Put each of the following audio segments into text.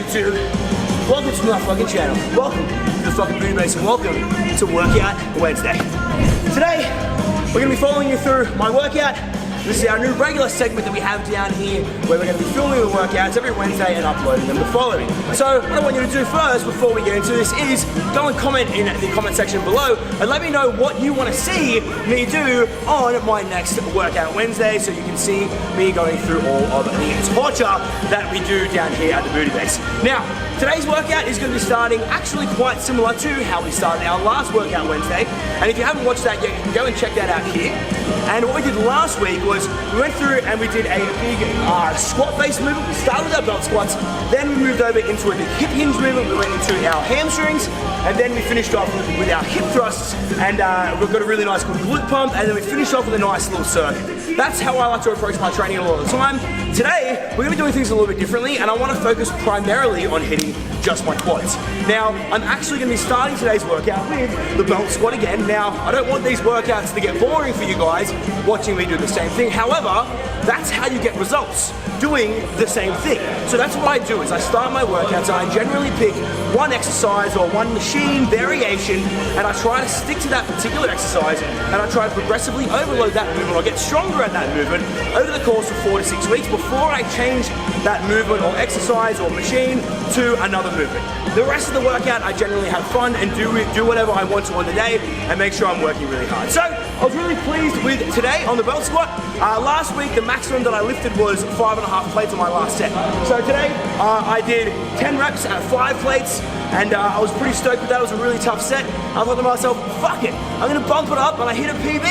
YouTube? Welcome to my fucking channel. Welcome to the fucking Booty Base and welcome to Workout Wednesday. Today, we're gonna be following you through my workout. This is our new regular segment that we have down here where we're going to be filming the workouts every Wednesday and uploading them the following. So what I want you to do first before we get into this is go and comment in the comment section below and let me know what you want to see me do on my next Workout Wednesday so you can see me going through all of the torture that we do down here at the Booty Base. Now, today's workout is going to be starting actually quite similar to how we started our last Workout Wednesday. And if you haven't watched that yet, you can go and check that out here. And what we did last week was we went through and we did a big squat-based movement. We started with our belt squats, then we moved over into a big hip hinge movement. We went into our hamstrings, and then we finished off with our hip thrusts, and we've got a really nice good glute pump, and then we finished off with a nice little circuit. That's how I like to approach my training a lot of the time. Today, we're going to be doing things a little bit differently, and I want to focus primarily on hitting just my quads. Now, I'm actually going to be starting today's workout with the belt squat again. Now, I don't want these workouts to get boring for you guys watching me do the same thing. However, that's how you get results, doing the same thing. So that's what I do is I start my workouts and I generally pick one exercise or one machine variation and I try to stick to that particular exercise and I try to progressively overload that movement or get stronger at that movement over the course of 4 to 6 weeks before I change that movement or exercise or machine to another movement. The rest of the workout I generally have fun and do whatever I want to on the day and make sure I'm working really hard. So I was really pleased with today on the belt squat. Last week the maximum that I lifted was 5.5 plates on my last set. So today I did 10 reps at 5 plates and I was pretty stoked with that. It was a really tough set. I thought to myself, fuck it, I'm gonna bump it up, and I hit a PB.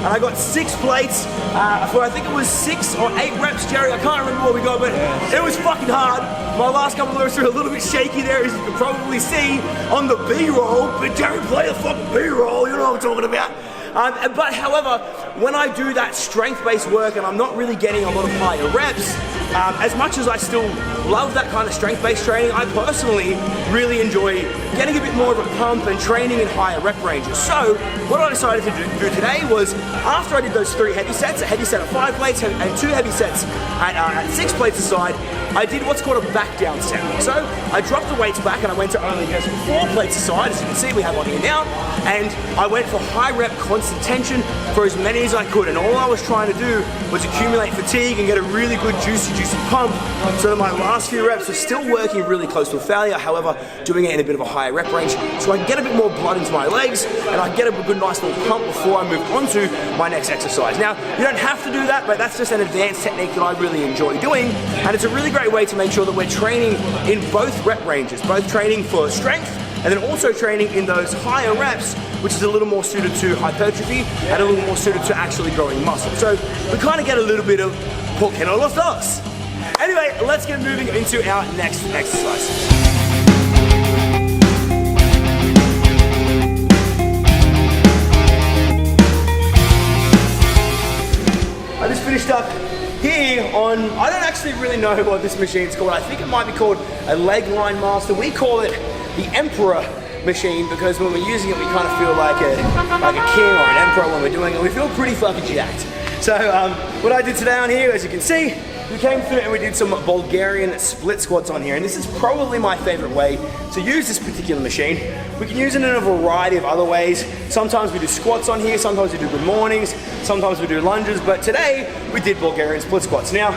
And I got 6 plates for I think it was 6 or 8 reps, Jerry. I can't remember what we got, but it was fucking hard. My last couple of reps were a little bit shaky there, as you can probably see on the B-roll. But Jerry, play the fucking B-roll, you know what I'm talking about. But however, when I do that strength-based work and I'm not really getting a lot of higher reps, as much as I still love that kind of strength-based training, I personally really enjoy getting a bit more of a pump and training in higher rep ranges. So what I decided to do today was, after I did those 3 heavy sets, a heavy set of 5 plates and 2 heavy sets at 6 plates aside, I did what's called a back down set. So I dropped the weights back and I went to only just 4 plates aside, as you can see we have on here now, and I went for high rep constant tension for as many as I could, and all I was trying to do was accumulate fatigue and get a really good juicy pump so that my last few reps were still working really close to a failure, however doing it in a bit of a higher rep range so I can get a bit more blood into my legs and I get a good nice little pump before I move on to my next exercise. Now, you don't have to do that, but that's just an advanced technique that I really enjoy doing, and it's a really great way to make sure that we're training in both rep ranges, both training for strength and then also training in those higher reps, which is a little more suited to hypertrophy and a little more suited to actually growing muscle. So we kind of get a little bit of ¿por qué no los dos? Anyway, let's get moving into our next exercise. I just finished up here on, I don't actually really know what this machine's called. I think it might be called a leg line master. We call it the Emperor machine because when we're using it we kind of feel like a king or an emperor when we're doing it. We feel pretty fucking jacked. So what I did today on here, as you can see, we came through and we did some Bulgarian split squats on here, and this is probably my favorite way to use this particular machine. We can use it in a variety of other ways. Sometimes we do squats on here, sometimes we do good mornings, sometimes we do lunges, but today we did Bulgarian split squats. Now,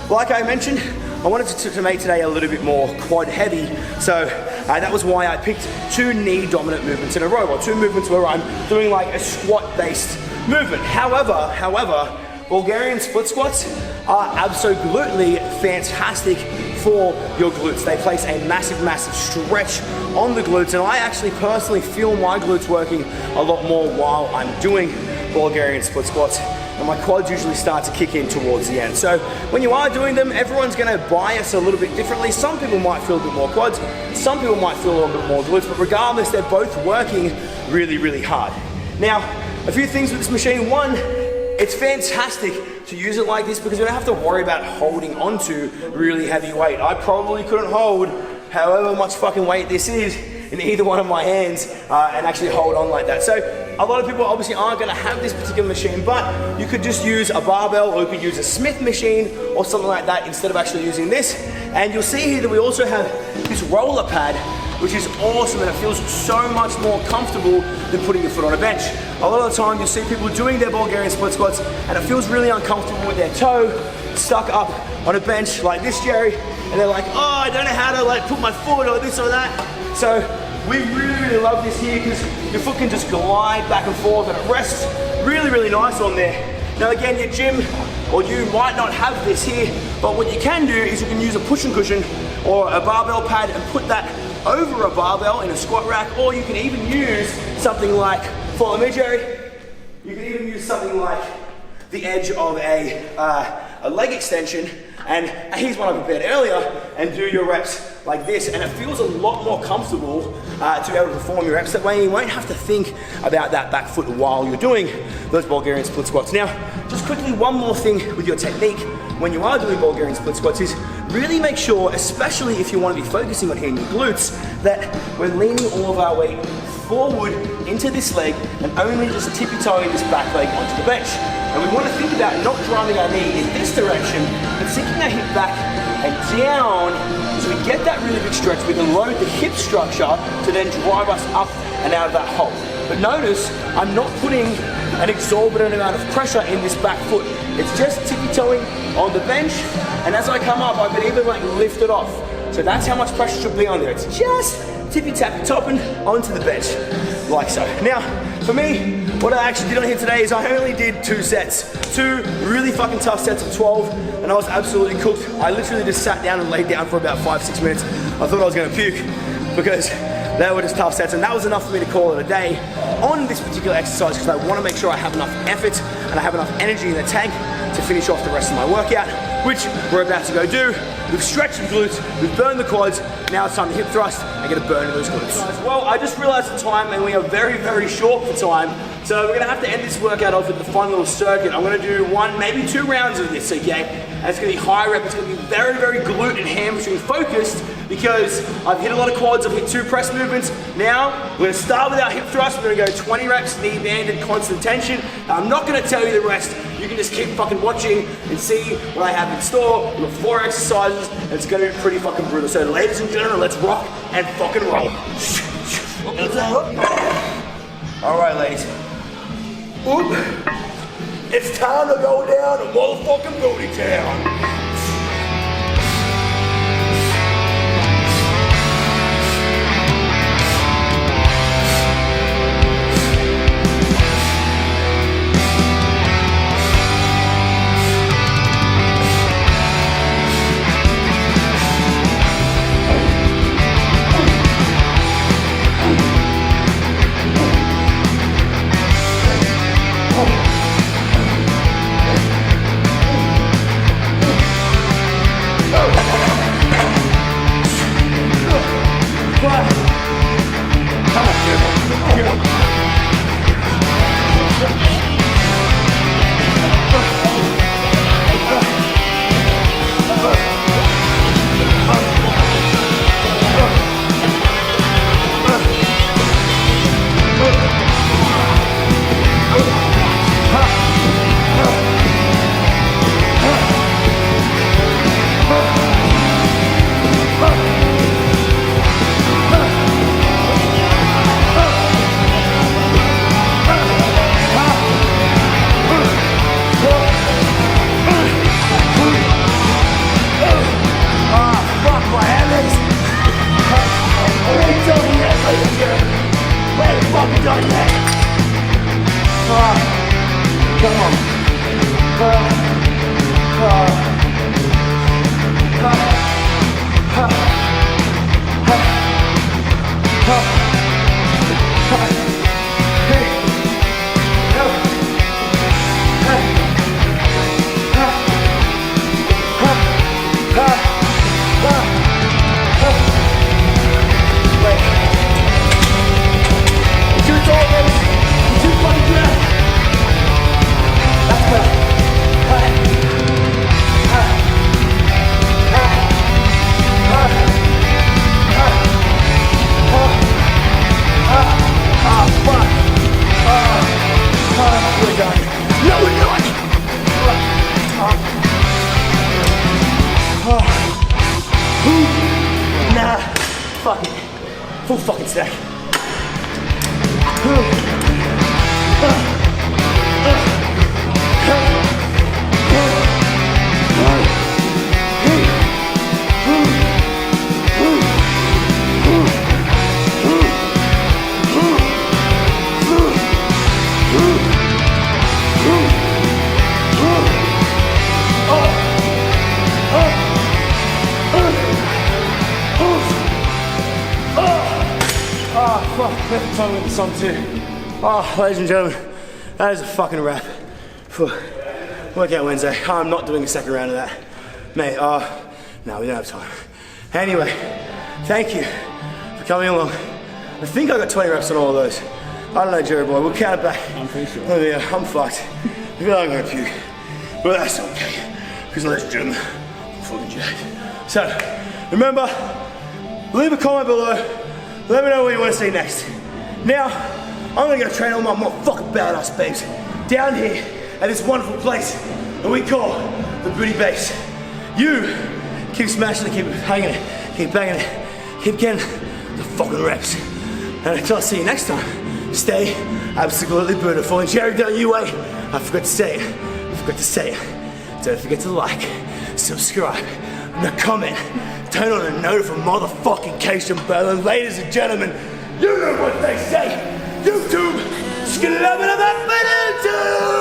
like I mentioned, I wanted to make today a little bit more quad heavy, so that was why I picked 2 knee dominant movements in a row, or 2 movements where I'm doing like a squat based movement. However, Bulgarian split squats are absolutely fantastic for your glutes. They place a massive stretch on the glutes, and I actually personally feel my glutes working a lot more while I'm doing Bulgarian split squats, and my quads usually start to kick in towards the end. So when you are doing them, everyone's gonna bias a little bit differently. Some people might feel a bit more quads, some people might feel a little bit more glutes, but regardless, they're both working really hard. Now, a few things with this machine. One, it's fantastic to use it like this because you don't have to worry about holding onto really heavy weight. I probably couldn't hold however much fucking weight this is in either one of my hands and actually hold on like that. So a lot of people obviously aren't gonna have this particular machine, but you could just use a barbell or you could use a Smith machine or something like that instead of actually using this. And you'll see here that we also have this roller pad, which is awesome, and it feels so much more comfortable than putting your foot on a bench. A lot of the time you'll see people doing their Bulgarian split squats and it feels really uncomfortable with their toe stuck up on a bench like this, Jerry, and they're like, oh, I don't know how to like put my foot or this or that. So we really love this here because your foot can just glide back and forth and it rests really nice on there. Now again, your gym or you might not have this here, but what you can do is you can use a pushing cushion or a barbell pad and put that over a barbell in a squat rack, or you can even use something like, follow me, Jerry, you can even use something like the edge of a leg extension, and here's one I prepared earlier, and do your reps like this, and it feels a lot more comfortable to be able to perform your reps that way. You won't have to think about that back foot while you're doing those Bulgarian split squats. Now, just quickly, one more thing with your technique when you are doing Bulgarian split squats is really make sure, especially if you want to be focusing on hitting your glutes, that we're leaning all of our weight forward into this leg and only just tippy-toeing this back leg onto the bench. And we want to think about not driving our knee in this direction, but sinking our hip back and down, so we get that really big stretch. We can load the hip structure to then drive us up and out of that hole. But notice, I'm not putting an exorbitant amount of pressure in this back foot. It's just tippy-toeing on the bench, and as I come up, I can even like lift it off. So that's how much pressure should be on there. It's just tippy-tappy topping onto the bench, like so. Now, for me, what I actually did on here today is I only did 2 sets. 2 really fucking tough sets of 12, and I was absolutely cooked. I literally just sat down and laid down for about 5-6 minutes. I thought I was gonna puke because they were just tough sets, and that was enough for me to call it a day on this particular exercise because I wanna make sure I have enough effort and I have enough energy in the tank to finish off the rest of my workout, which we're about to go do. We've stretched the glutes, we've burned the quads, now it's time to hip thrust and get a burn in those glutes. Well, I just realized the time and we are very short for time, so we're gonna have to end this workout off with the fun little circuit. I'm gonna do 1, maybe 2 rounds of this, okay? And it's gonna be high rep, it's gonna be very glute and hamstring focused because I've hit a lot of quads, I've hit 2 press movements. Now, we're gonna start with our hip thrust, we're gonna go 20 reps, knee banded, constant tension. Now, I'm not gonna tell you the rest. You can just keep fucking watching and see what I have in store. We've got 4 exercises, and it's gonna be pretty fucking brutal. So ladies and gentlemen, let's rock and fucking roll. All right, ladies. Oop. It's time to go down to motherfucking booty town. full fucking stack. Left tongue with the song too. Oh, ladies and gentlemen, that is a fucking wrap for Workout Wednesday. I'm not doing a second round of that. Mate, no, we don't have time. Anyway, thank you for coming along. I think I got 20 reps on all of those. I don't know, Jerry boy, we'll count it back. I'm pretty sure. Oh yeah, I'm fucked. I feel like I'm gonna puke. But that's okay, because ladies and gentlemen, I'm fucking jacked. So, remember, leave a comment below. Let me know what you want to see next. Now, I'm gonna go train all my motherfucking badass babes down here at this wonderful place that we call the booty base. You keep smashing it, keep hanging it, keep banging it, keep getting the fucking reps. And until I see you next time, stay absolutely beautiful. And Jerry W.A., I forgot to say it. Don't forget to like, subscribe, and comment. Turn on a notification bell, and ladies and gentlemen, you know what they say. YouTube, skilabba-dabba-dabba-doo.